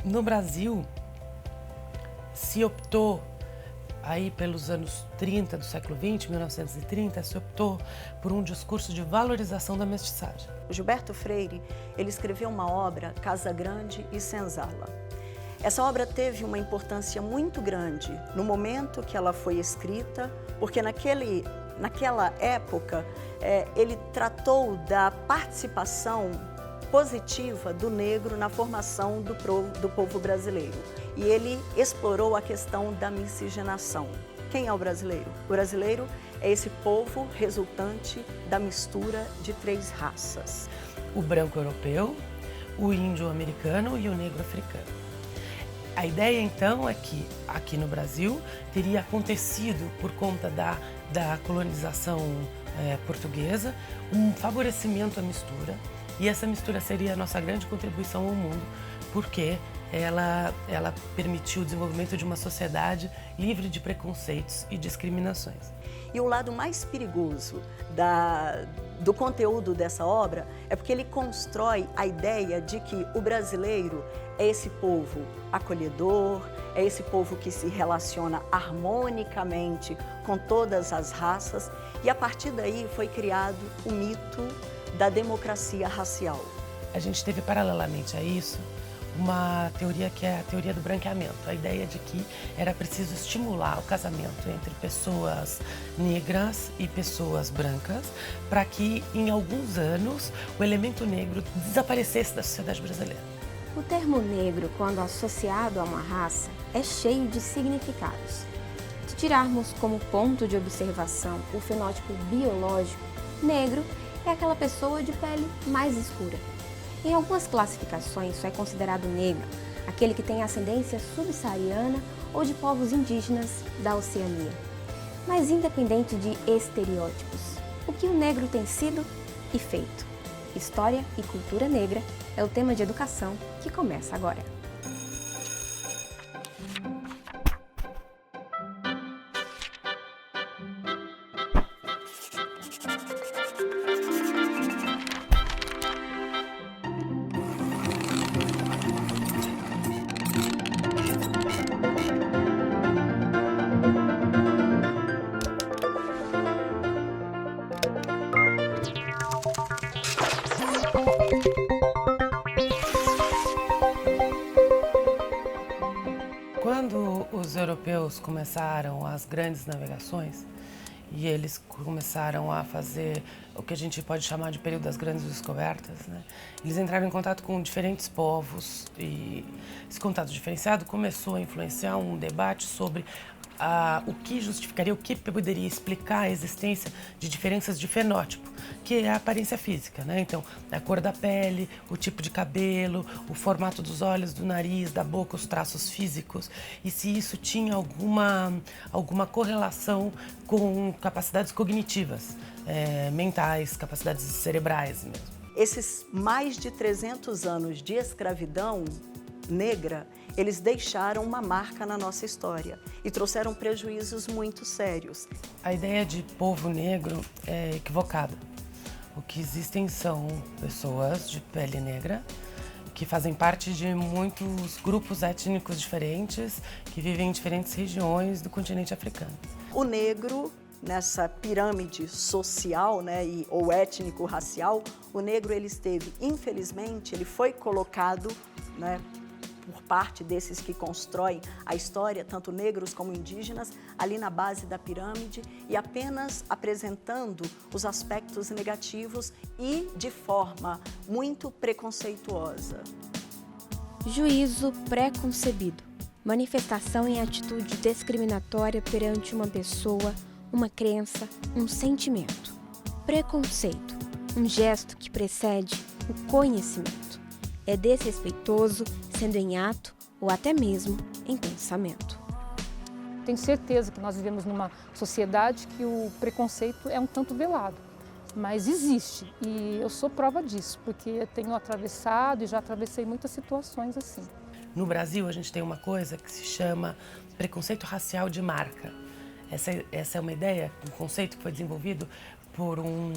No Brasil, se optou, aí pelos anos 30 do século XX, 1930, se optou por um discurso de valorização da mestiçagem. O Gilberto Freire, ele escreveu uma obra, Casa Grande e Senzala. Essa obra teve uma importância muito grande no momento que ela foi escrita, porque naquela época ele tratou da participação positiva do negro na formação do povo brasileiro. E ele explorou a questão da miscigenação. Quem é o brasileiro? O brasileiro é esse povo resultante da mistura de 3 raças. O branco europeu, o índio americano e o negro africano. A ideia, então, é que aqui no Brasil teria acontecido, por conta da colonização portuguesa, um favorecimento à mistura, e essa mistura seria a nossa grande contribuição ao mundo, porque ela permitiu o desenvolvimento de uma sociedade livre de preconceitos e discriminações. E o lado mais perigoso do conteúdo dessa obra é porque ele constrói a ideia de que o brasileiro é esse povo acolhedor, é esse povo que se relaciona harmonicamente com todas as raças, e a partir daí foi criado o mito da democracia racial. A gente teve, paralelamente a isso, uma teoria que é a teoria do branqueamento, a ideia de que era preciso estimular o casamento entre pessoas negras e pessoas brancas, para que em alguns anos o elemento negro desaparecesse da sociedade brasileira. O termo negro, quando associado a uma raça, é cheio de significados. Se tirarmos como ponto de observação o fenótipo biológico, negro é aquela pessoa de pele mais escura. Em algumas classificações, só é considerado negro aquele que tem ascendência subsaariana ou de povos indígenas da Oceania. Mas independente de estereótipos, o que o negro tem sido e feito? História e cultura negra é o tema de educação que começa agora. Quando os europeus começaram as grandes navegações e eles começaram a fazer o que a gente pode chamar de período das grandes descobertas, né? Eles entraram em contato com diferentes povos e esse contato diferenciado começou a influenciar um debate sobre o que justificaria, o que poderia explicar a existência de diferenças de fenótipo, que é a aparência física, né? Então, a cor da pele, o tipo de cabelo, o formato dos olhos, do nariz, da boca, os traços físicos, e se isso tinha alguma correlação com capacidades cognitivas, mentais, capacidades cerebrais mesmo. Esses mais de 300 anos de escravidão negra, eles deixaram uma marca na nossa história e trouxeram prejuízos muito sérios. A ideia de povo negro é equivocada. O que existem são pessoas de pele negra que fazem parte de muitos grupos étnicos diferentes que vivem em diferentes regiões do continente africano. O negro, nessa pirâmide social, né, ou étnico-racial, o negro ele esteve, infelizmente, ele foi colocado, né, por parte desses que constroem a história, tanto negros como indígenas, ali na base da pirâmide e apenas apresentando os aspectos negativos e de forma muito preconceituosa. Juízo preconcebido. Manifestação em atitude discriminatória perante uma pessoa, uma crença, um sentimento. Preconceito. Um gesto que precede o conhecimento. É desrespeitoso, sendo em ato ou até mesmo em pensamento. Tenho certeza que nós vivemos numa sociedade que o preconceito é um tanto velado, mas existe e eu sou prova disso, porque tenho atravessado e já atravessei muitas situações assim. No Brasil, a gente tem uma coisa que se chama preconceito racial de marca. Essa é uma ideia, um conceito que foi desenvolvido por um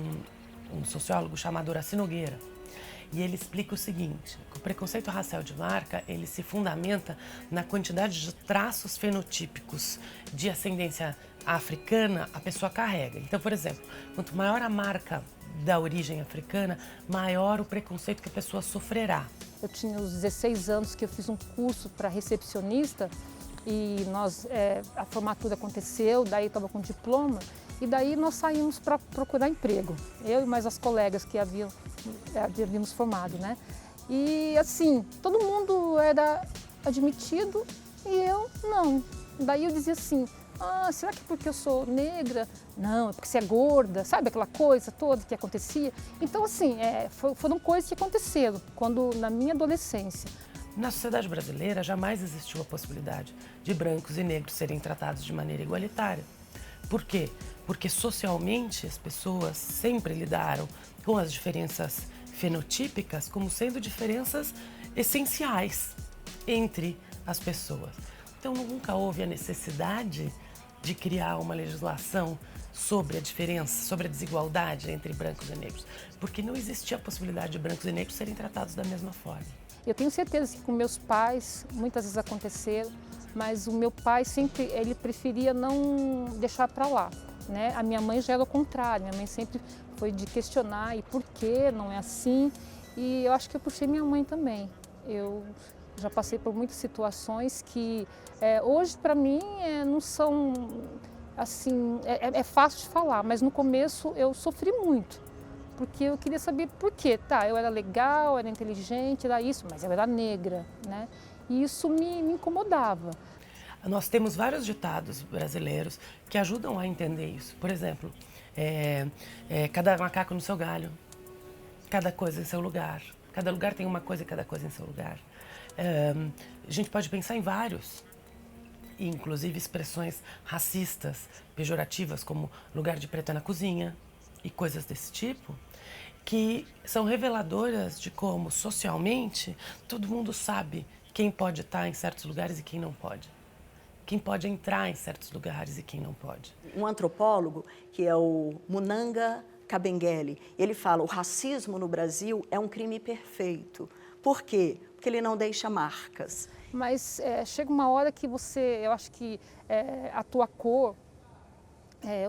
sociólogo chamado Horácio Nogueira. e ele explica o seguinte: o preconceito racial de marca, ele se fundamenta na quantidade de traços fenotípicos de ascendência africana a pessoa carrega. Então, por exemplo, quanto maior a marca da origem africana, maior o preconceito que a pessoa sofrerá. Eu tinha os 16 anos que eu fiz um curso para recepcionista e a formatura aconteceu, daí estava com diploma e daí nós saímos para procurar emprego. Eu e mais as colegas que havíamos formado, né? E assim, todo mundo era admitido e eu não. Daí eu dizia assim: será que é porque eu sou negra? Não, é porque você é gorda, sabe aquela coisa toda que acontecia? Então, assim, foram coisas que aconteceram na minha adolescência. Na sociedade brasileira, jamais existiu a possibilidade de brancos e negros serem tratados de maneira igualitária. Por quê? Porque socialmente as pessoas sempre lidaram com as diferenças fenotípicas como sendo diferenças essenciais entre as pessoas. Então, nunca houve a necessidade de criar uma legislação sobre a diferença, sobre a desigualdade entre brancos e negros, porque não existia a possibilidade de brancos e negros serem tratados da mesma forma. Eu tenho certeza que com meus pais muitas vezes aconteceram, mas o meu pai sempre ele preferia não deixar para lá, né? A minha mãe já era o contrário, minha mãe sempre foi de questionar e por que não é assim, e eu acho que eu puxei minha mãe também. Eu já passei por muitas situações que hoje para mim não são assim, é fácil de falar, mas no começo eu sofri muito, porque eu queria saber por quê. Eu era legal, era inteligente, era isso, mas eu era negra, né? E isso me incomodava. Nós temos vários ditados brasileiros que ajudam a entender isso. Por exemplo, cada macaco no seu galho, cada coisa em seu lugar. Cada lugar tem uma coisa e cada coisa em seu lugar. A gente pode pensar em vários, inclusive expressões racistas, pejorativas, como lugar de preta na cozinha e coisas desse tipo, que são reveladoras de como, socialmente, todo mundo sabe quem pode estar em certos lugares e quem não pode. Quem pode entrar em certos lugares e quem não pode. Um antropólogo, que é o Munanga Kabengele, ele fala: o racismo no Brasil é um crime perfeito. Por quê? Porque ele não deixa marcas. Mas chega uma hora que eu acho que a tua cor,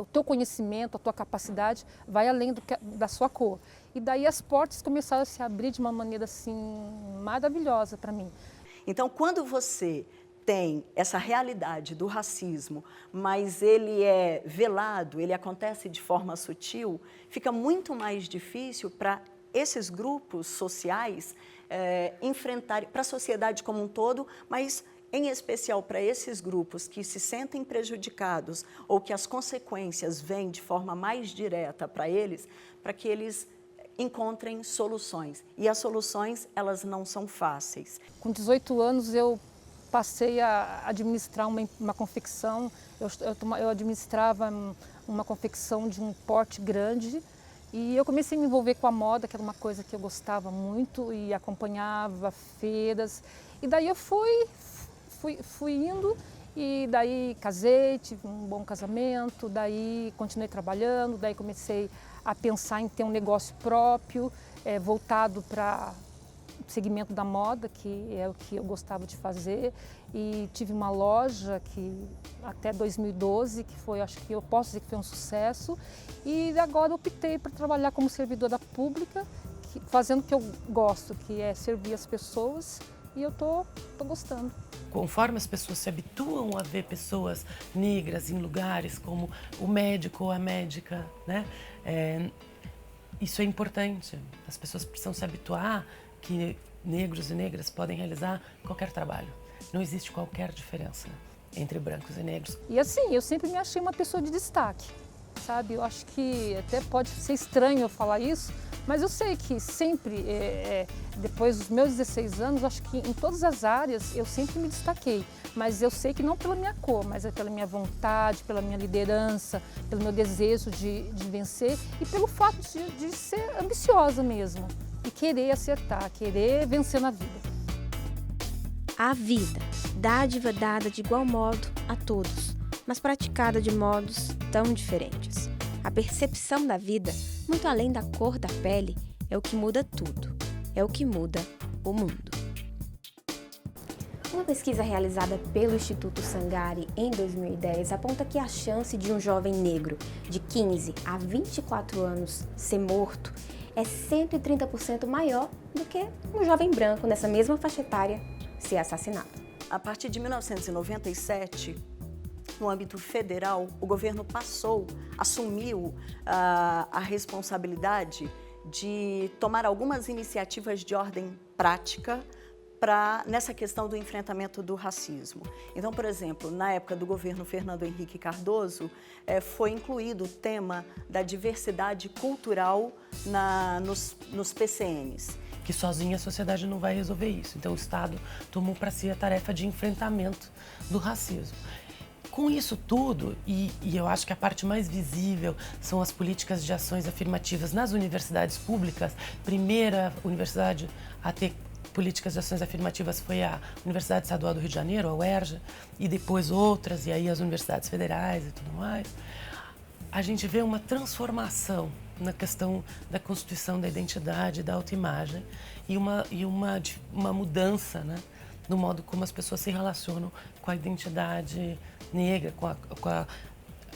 o teu conhecimento, a tua capacidade vai além da sua cor. E daí as portas começaram a se abrir de uma maneira assim maravilhosa para mim. Então, quando você tem essa realidade do racismo, mas ele é velado, ele acontece de forma sutil, fica muito mais difícil para esses grupos sociais enfrentarem, para a sociedade como um todo, mas em especial para esses grupos que se sentem prejudicados ou que as consequências vêm de forma mais direta para eles, para que eles encontrem soluções. E as soluções, elas não são fáceis. Com 18 anos eu passei a administrar uma confecção, eu administrava uma confecção de um porte grande e eu comecei a me envolver com a moda, que era uma coisa que eu gostava muito e acompanhava feiras. E daí eu fui indo e daí casei, tive um bom casamento, daí continuei trabalhando, daí comecei a pensar em ter um negócio próprio, voltado para o segmento da moda, que é o que eu gostava de fazer, e tive uma loja que até 2012, que foi, acho que eu posso dizer que foi um sucesso, e agora eu optei por trabalhar como servidora pública, fazendo o que eu gosto, que é servir as pessoas, e eu tô gostando. Conforme as pessoas se habituam a ver pessoas negras em lugares como o médico ou a médica, né? Isso é importante. As pessoas precisam se habituar que negros e negras podem realizar qualquer trabalho. Não existe qualquer diferença entre brancos e negros. E assim, eu sempre me achei uma pessoa de destaque, sabe? Eu acho que até pode ser estranho eu falar isso, mas eu sei que sempre, depois dos meus 16 anos, acho que em todas as áreas eu sempre me destaquei. Mas eu sei que não pela minha cor, mas é pela minha vontade, pela minha liderança, pelo meu desejo de vencer e pelo fato de ser ambiciosa mesmo. E querer acertar, querer vencer na vida. A vida, dádiva dada de igual modo a todos, mas praticada de modos tão diferentes. A percepção da vida, muito além da cor da pele, é o que muda tudo. é o que muda o mundo. Uma pesquisa realizada pelo Instituto Sangari em 2010 aponta que a chance de um jovem negro de 15 a 24 anos ser morto é 130% maior do que um jovem branco nessa mesma faixa etária ser assassinado. A partir de 1997, no âmbito federal, o governo assumiu a responsabilidade de tomar algumas iniciativas de ordem prática nessa questão do enfrentamento do racismo. Então, por exemplo, na época do governo Fernando Henrique Cardoso, foi incluído o tema da diversidade cultural nos PCNs. Que sozinha a sociedade não vai resolver isso. Então o Estado tomou para si a tarefa de enfrentamento do racismo. Com isso tudo, e eu acho que a parte mais visível são as políticas de ações afirmativas nas universidades públicas. Primeira universidade a ter políticas de ações afirmativas foi a Universidade Estadual do Rio de Janeiro, a UERJ, e depois outras, e aí as universidades federais e tudo mais. A gente vê uma transformação na questão da constituição da identidade, da autoimagem, e uma mudança, né, no modo como as pessoas se relacionam com a identidade negra, com a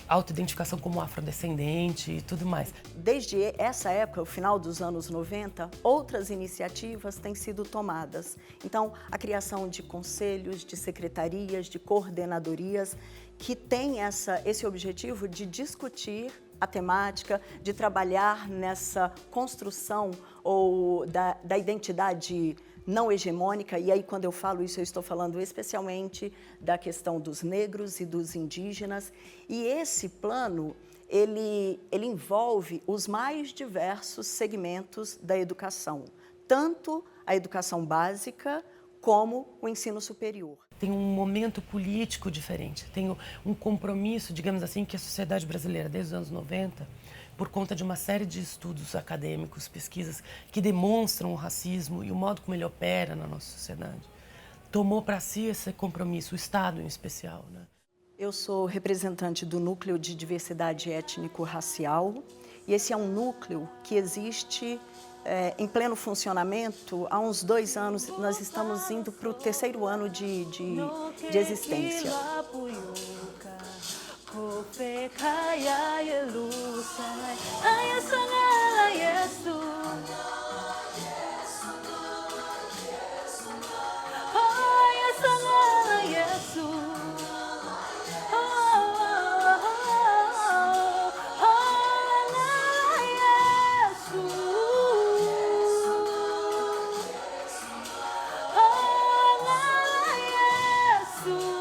autoidentificação como afrodescendente e tudo mais. Desde essa época, o final dos anos 90, outras iniciativas têm sido tomadas. Então, a criação de conselhos, de secretarias, de coordenadorias, que têm esse objetivo de discutir a temática, de trabalhar nessa construção da identidade não hegemônica, e aí quando eu falo isso eu estou falando especialmente da questão dos negros e dos indígenas, e esse plano ele envolve os mais diversos segmentos da educação, tanto a educação básica como o ensino superior. Tem um momento político diferente, tem um compromisso, digamos assim, que a sociedade brasileira desde os anos 90, por conta de uma série de estudos acadêmicos, pesquisas que demonstram o racismo e o modo como ele opera na nossa sociedade, tomou para si esse compromisso, o Estado em especial, né? Eu sou representante do Núcleo de Diversidade Étnico-Racial e esse é um núcleo que existe em pleno funcionamento há uns 2 anos. Nós estamos indo para o 3º ano de existência.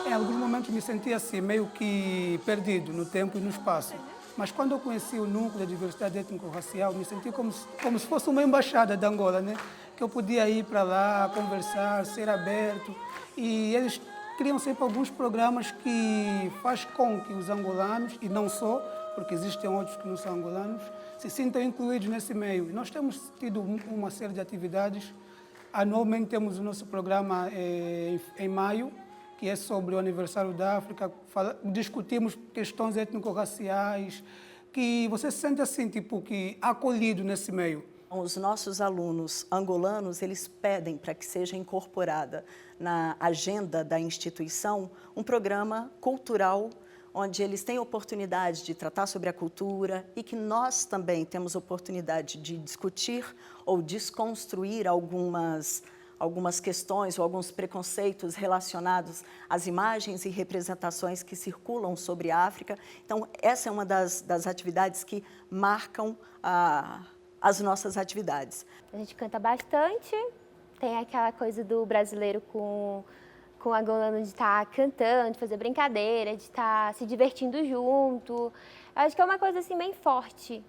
Em alguns momentos me senti assim, meio que perdido no tempo e no espaço. Mas quando eu conheci o Núcleo de Diversidade Étnico-Racial, me senti como se fosse uma embaixada de Angola, né? Que eu podia ir para lá, conversar, ser aberto. E eles criam sempre alguns programas que faz com que os angolanos, e não só, porque existem outros que não são angolanos, se sintam incluídos nesse meio. Nós temos tido uma série de atividades. Anualmente temos o nosso programa em maio, que é sobre o aniversário da África. Discutimos questões étnico-raciais, que você se sente assim, tipo, que acolhido nesse meio. Os nossos alunos angolanos, eles pedem para que seja incorporada na agenda da instituição um programa cultural onde eles têm oportunidade de tratar sobre a cultura e que nós também temos oportunidade de discutir ou desconstruir algumas questões ou alguns preconceitos relacionados às imagens e representações que circulam sobre a África. Então, essa é uma das atividades que marcam as nossas atividades. A gente canta bastante, tem aquela coisa do brasileiro com o angolano de estar cantando, de fazer brincadeira, de estar se divertindo junto. Acho que é uma coisa assim bem forte,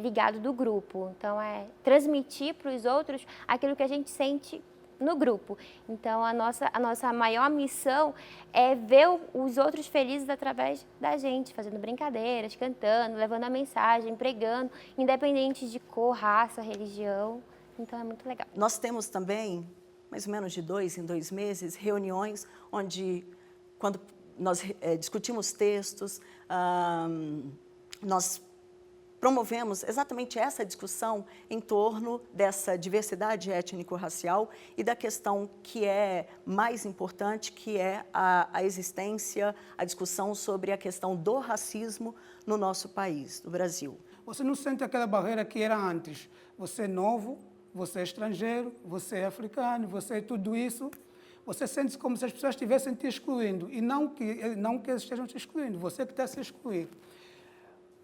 ligado do grupo. Então, é transmitir para os outros aquilo que a gente sente no grupo. Então, a nossa maior missão é ver os outros felizes através da gente, fazendo brincadeiras, cantando, levando a mensagem, pregando, independente de cor, raça, religião. Então, é muito legal. Nós temos também, mais ou menos de 2 em 2 meses, reuniões onde, quando nós discutimos textos, nós promovemos exatamente essa discussão em torno dessa diversidade étnico-racial e da questão que é mais importante, que é a existência, a discussão sobre a questão do racismo no nosso país, no Brasil. Você não sente aquela barreira que era antes. Você é novo, você é estrangeiro, você é africano, você é tudo isso. Você sente como se as pessoas estivessem te excluindo. E não que eles estejam te excluindo, você que está a se excluir.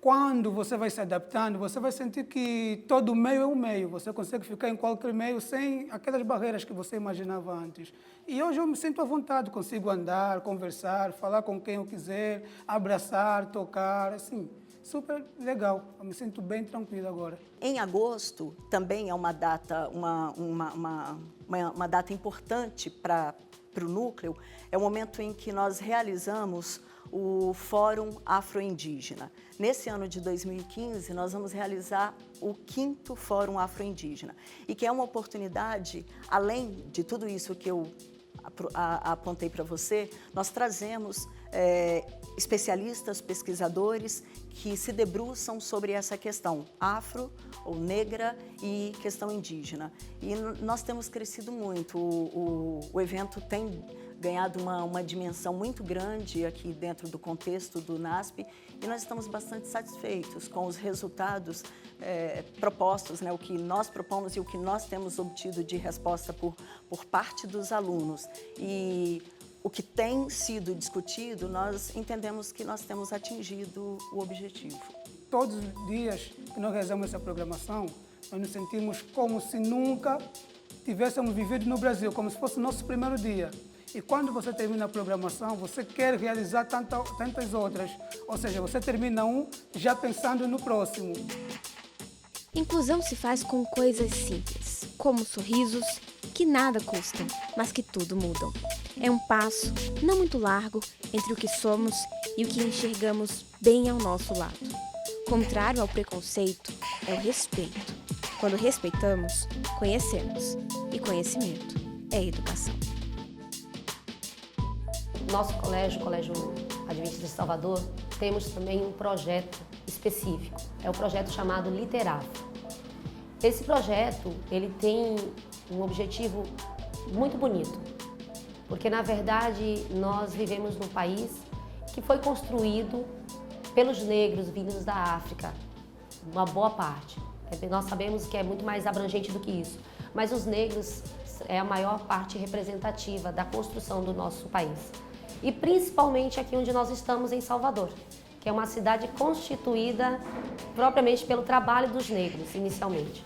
Quando você vai se adaptando, você vai sentir que todo meio é um meio. Você consegue ficar em qualquer meio sem aquelas barreiras que você imaginava antes. E hoje eu me sinto à vontade, consigo andar, conversar, falar com quem eu quiser, abraçar, tocar, assim, super legal. Eu me sinto bem tranquilo agora. Em agosto também é uma data, uma data importante para o núcleo. É o momento em que nós realizamos o Fórum Afro-Indígena. Nesse ano de 2015, nós vamos realizar o 5º Fórum Afro-Indígena, e que é uma oportunidade, além de tudo isso que eu apontei para você, nós trazemos especialistas, pesquisadores que se debruçam sobre essa questão afro ou negra e questão indígena. E nós temos crescido muito, o evento tem ganhado uma dimensão muito grande aqui dentro do contexto do NASP, e nós estamos bastante satisfeitos com os resultados propostos, né, o que nós propomos e o que nós temos obtido de resposta por parte dos alunos. E o que tem sido discutido, nós entendemos que nós temos atingido o objetivo. Todos os dias que nós realizamos essa programação, nós nos sentimos como se nunca tivéssemos vivido no Brasil, como se fosse o nosso primeiro dia. E quando você termina a programação, você quer realizar tantas outras. Ou seja, você termina um já pensando no próximo. Inclusão se faz com coisas simples, como sorrisos, que nada custam, mas que tudo mudam. É um passo, não muito largo, entre o que somos e o que enxergamos bem ao nosso lado. Contrário ao preconceito, é o respeito. Quando respeitamos, conhecemos. E conhecimento é educação. Nosso colégio, o Colégio Adventista de Salvador, temos também um projeto específico. É o projeto chamado Literafro. Esse projeto, ele tem um objetivo muito bonito, porque, na verdade, nós vivemos num país que foi construído pelos negros vindos da África, uma boa parte. Nós sabemos que é muito mais abrangente do que isso, mas os negros é a maior parte representativa da construção do nosso país. E principalmente aqui onde nós estamos, em Salvador, que é uma cidade constituída propriamente pelo trabalho dos negros, inicialmente.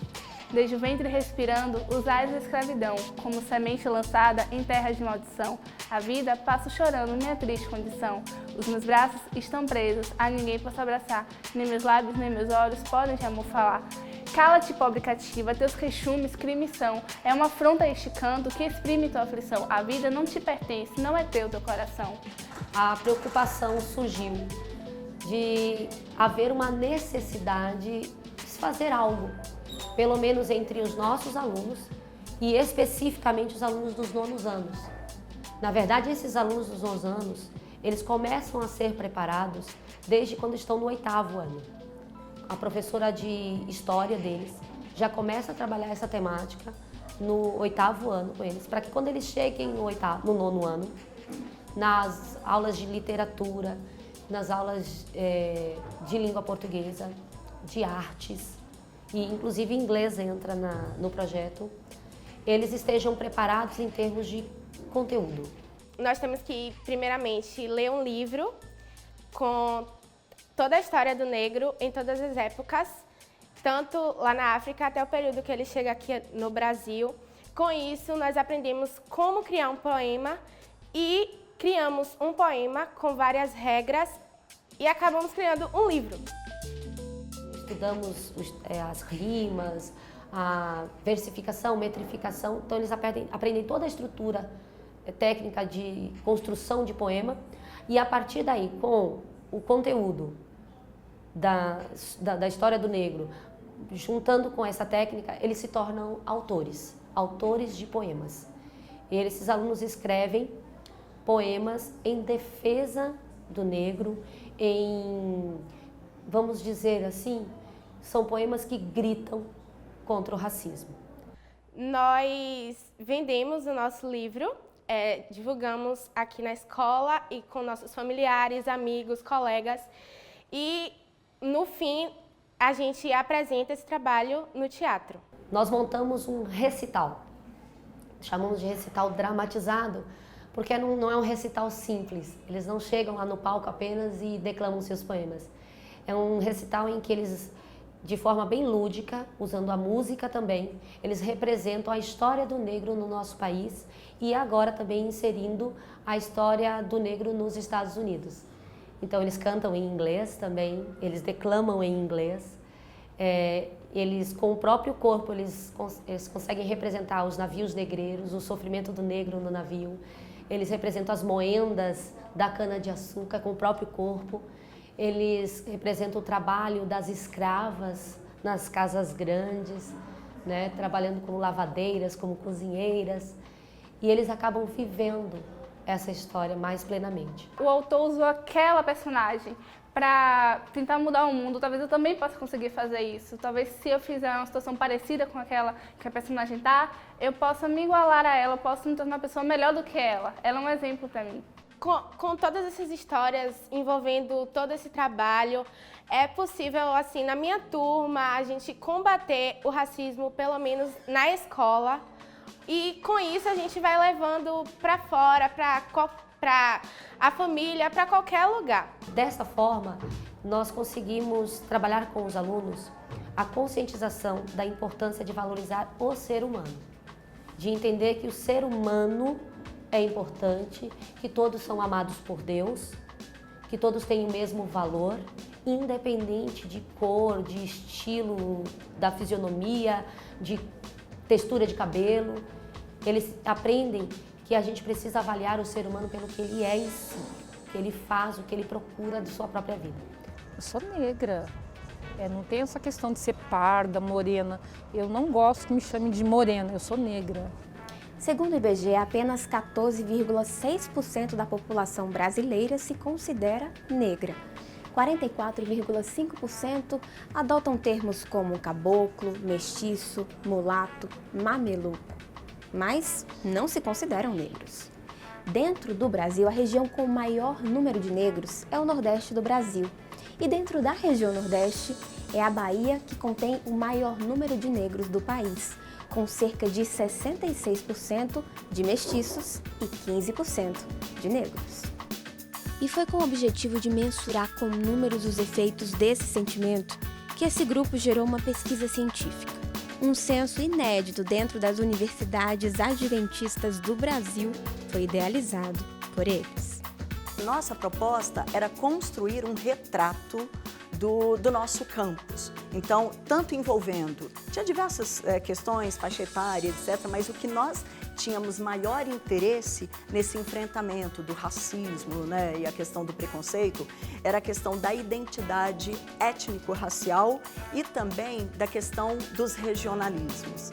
Desde o ventre respirando, os ares da escravidão, como semente lançada em terra de maldição. A vida passo chorando minha triste condição. Os meus braços estão presos, a ninguém posso abraçar, nem meus lábios nem meus olhos podem de amor falar. Cala-te, pobre cativa, teus queixumes crime são. É uma afronta a este canto que exprime tua aflição. A vida não te pertence, não é teu coração. A preocupação surgiu de haver uma necessidade de se fazer algo, pelo menos entre os nossos alunos e especificamente os alunos dos 9º anos. Na verdade, esses alunos dos 11 anos, eles começam a ser preparados desde quando estão no 8º ano. A professora de história deles já começa a trabalhar essa temática no 8º ano com eles, para que quando eles cheguem no 9º ano, nas aulas de literatura, nas aulas de língua portuguesa, de artes, e inclusive inglês entra no projeto, eles estejam preparados em termos de conteúdo. Nós temos que, primeiramente, ler um livro com toda a história do negro em todas as épocas, tanto lá na África até o período que ele chega aqui no Brasil. Com isso, nós aprendemos como criar um poema e criamos um poema com várias regras e acabamos criando um livro. Estudamos as rimas, a versificação, metrificação, então eles aprendem toda a estrutura técnica de construção de poema e a partir daí, com o conteúdo da história do negro, juntando com essa técnica, eles se tornam autores de poemas. Esses alunos escrevem poemas em defesa do negro, vamos dizer assim, são poemas que gritam contra o racismo. Nós vendemos o nosso livro, divulgamos aqui na escola e com nossos familiares, amigos, colegas. E, no fim, a gente apresenta esse trabalho no teatro. Nós montamos um recital, chamamos de recital dramatizado, porque não é um recital simples. Eles não chegam lá no palco apenas e declamam seus poemas. É um recital em que eles, de forma bem lúdica, usando a música também, eles representam a história do negro no nosso país e agora também inserindo a história do negro nos Estados Unidos. Então eles cantam em inglês também, eles declamam em inglês, eles com o próprio corpo eles conseguem representar os navios negreiros, o sofrimento do negro no navio, eles representam as moendas da cana-de-açúcar com o próprio corpo, eles representam o trabalho das escravas nas casas grandes, né, trabalhando como lavadeiras, como cozinheiras, e eles acabam vivendo essa história mais plenamente. O autor usou aquela personagem para tentar mudar o mundo. Talvez eu também possa conseguir fazer isso. Talvez se eu fizer uma situação parecida com aquela que a personagem está, eu possa me igualar a ela, eu possa me tornar uma pessoa melhor do que ela. Ela é um exemplo para mim. Com todas essas histórias envolvendo todo esse trabalho, é possível, assim, na minha turma, a gente combater o racismo, pelo menos na escola. E com isso a gente vai levando para fora, para a família, para qualquer lugar. Dessa forma, nós conseguimos trabalhar com os alunos a conscientização da importância de valorizar o ser humano, de entender que o ser humano é importante, que todos são amados por Deus, que todos têm o mesmo valor, independente de cor, de estilo, da fisionomia, de textura de cabelo. Eles aprendem que a gente precisa avaliar o ser humano pelo que ele é em si, o que ele faz, o que ele procura de sua própria vida. Eu sou negra, não tem essa questão de ser parda, morena. Eu não gosto que me chamem de morena, eu sou negra. Segundo o IBGE, apenas 14,6% da população brasileira se considera negra. 44,5% adotam termos como caboclo, mestiço, mulato, mameluco, mas não se consideram negros. Dentro do Brasil, a região com o maior número de negros é o Nordeste do Brasil. E dentro da região Nordeste, é a Bahia que contém o maior número de negros do país, com cerca de 66% de mestiços e 15% de negros. E foi com o objetivo de mensurar com números os efeitos desse sentimento que esse grupo gerou uma pesquisa científica. Um censo inédito dentro das universidades adventistas do Brasil foi idealizado por eles. Nossa proposta era construir um retrato do nosso campus. Então, tanto envolvendo, tinha diversas questões, faixa etária, etc., mas o que nós tínhamos maior interesse nesse enfrentamento do racismo, né, e a questão do preconceito, era a questão da identidade étnico-racial e também da questão dos regionalismos.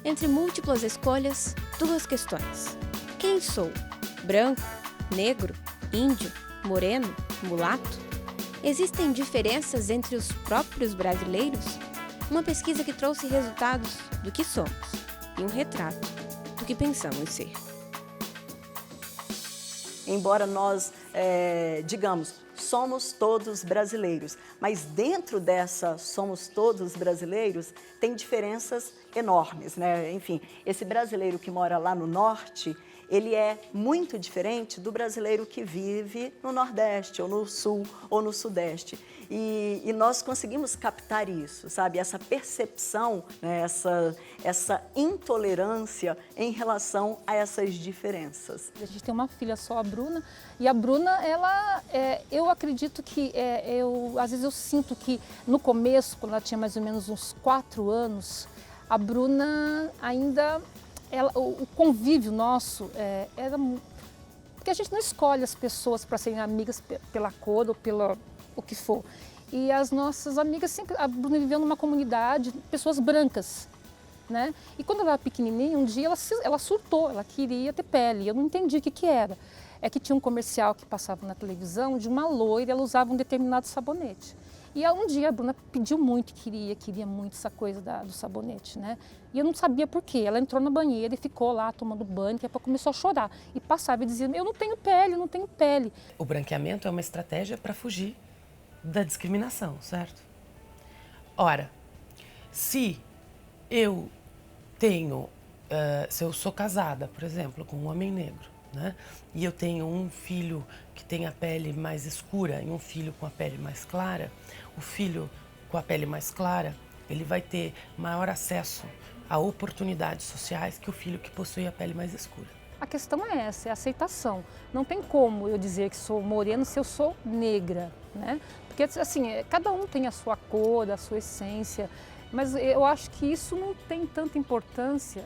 Entre múltiplas escolhas, duas questões. Quem sou? Branco? Negro? Índio? Moreno? Mulato? Existem diferenças entre os próprios brasileiros? Uma pesquisa que trouxe resultados do que somos e um retrato do que pensamos ser. Embora nós, digamos, somos todos brasileiros, mas dentro dessa somos todos brasileiros tem diferenças enormes, né? Enfim, esse brasileiro que mora lá no norte, ele é muito diferente do brasileiro que vive no Nordeste, ou no Sul, ou no Sudeste. E nós conseguimos captar isso, sabe? Essa percepção, né? essa intolerância em relação a essas diferenças. A gente tem uma filha só, a Bruna, e a Bruna, eu acredito que, às vezes eu sinto que no começo, quando ela tinha mais ou menos uns 4 anos, a Bruna ainda... o convívio nosso era... Porque a gente não escolhe as pessoas para serem amigas pela cor ou pelo o que for. E as nossas amigas sempre... A Bruna viveu numa comunidade, pessoas brancas, né? E quando ela era pequenininha, um dia ela surtou, ela queria ter pele. Eu não entendi o que era. É que tinha um comercial que passava na televisão de uma loira, ela usava um determinado sabonete. E um dia a Bruna pediu muito, queria muito essa coisa do sabonete, né? E eu não sabia por quê. Ela entrou na banheira e ficou lá tomando banho, daqui a pouco começou a chorar. E passava e dizia, eu não tenho pele, eu não tenho pele. O branqueamento é uma estratégia para fugir da discriminação, certo? Ora, se eu tenho, se eu sou casada, por exemplo, com um homem negro, né? E eu tenho um filho que tem a pele mais escura e um filho com a pele mais clara, o filho com a pele mais clara, ele vai ter maior acesso a oportunidades sociais que o filho que possui a pele mais escura. A questão é essa, é a aceitação. Não tem como eu dizer que sou morena se eu sou negra, né? Porque assim, cada um tem a sua cor, a sua essência, mas eu acho que isso não tem tanta importância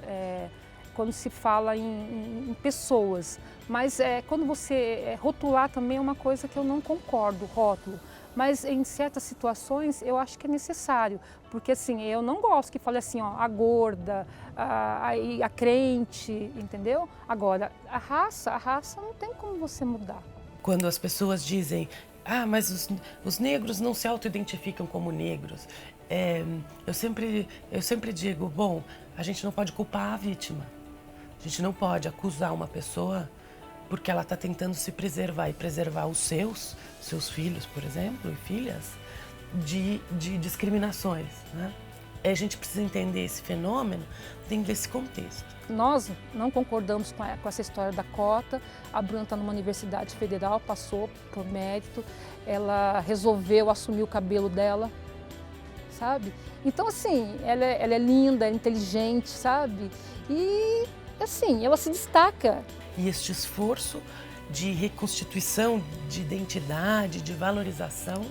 quando se fala em pessoas. Mas quando você rotular também é uma coisa que eu não concordo, rótulo. Mas em certas situações eu acho que é necessário, porque assim, eu não gosto que fale assim, ó, a gorda, a crente, entendeu? Agora, a raça não tem como você mudar. Quando as pessoas dizem, mas os negros não se auto-identificam como negros, eu sempre digo, bom, a gente não pode culpar a vítima. A gente não pode acusar uma pessoa porque ela está tentando se preservar e preservar os seus filhos, por exemplo, e filhas, de discriminações, né? A gente precisa entender esse fenômeno dentro desse contexto. Nós não concordamos com essa história da cota. A Bruna está numa universidade federal, passou por mérito, ela resolveu assumir o cabelo dela, sabe? Então, assim, ela é linda, é inteligente, sabe? E, assim, ela se destaca. E este esforço de reconstituição de identidade, de valorização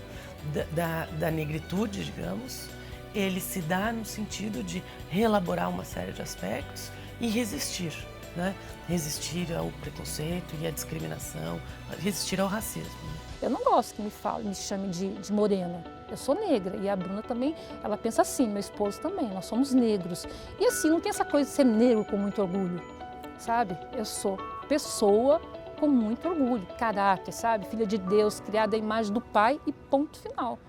da negritude, digamos, ele se dá no sentido de reelaborar uma série de aspectos e resistir, né? Resistir ao preconceito e à discriminação, resistir ao racismo. Eu não gosto que me chame de morena. Eu sou negra e a Bruna também, ela pensa assim, meu esposo também, nós somos negros. E assim, não tem essa coisa de ser negro com muito orgulho, sabe? Eu sou pessoa com muito orgulho, caráter, sabe? Filha de Deus, criada à imagem do Pai e ponto final.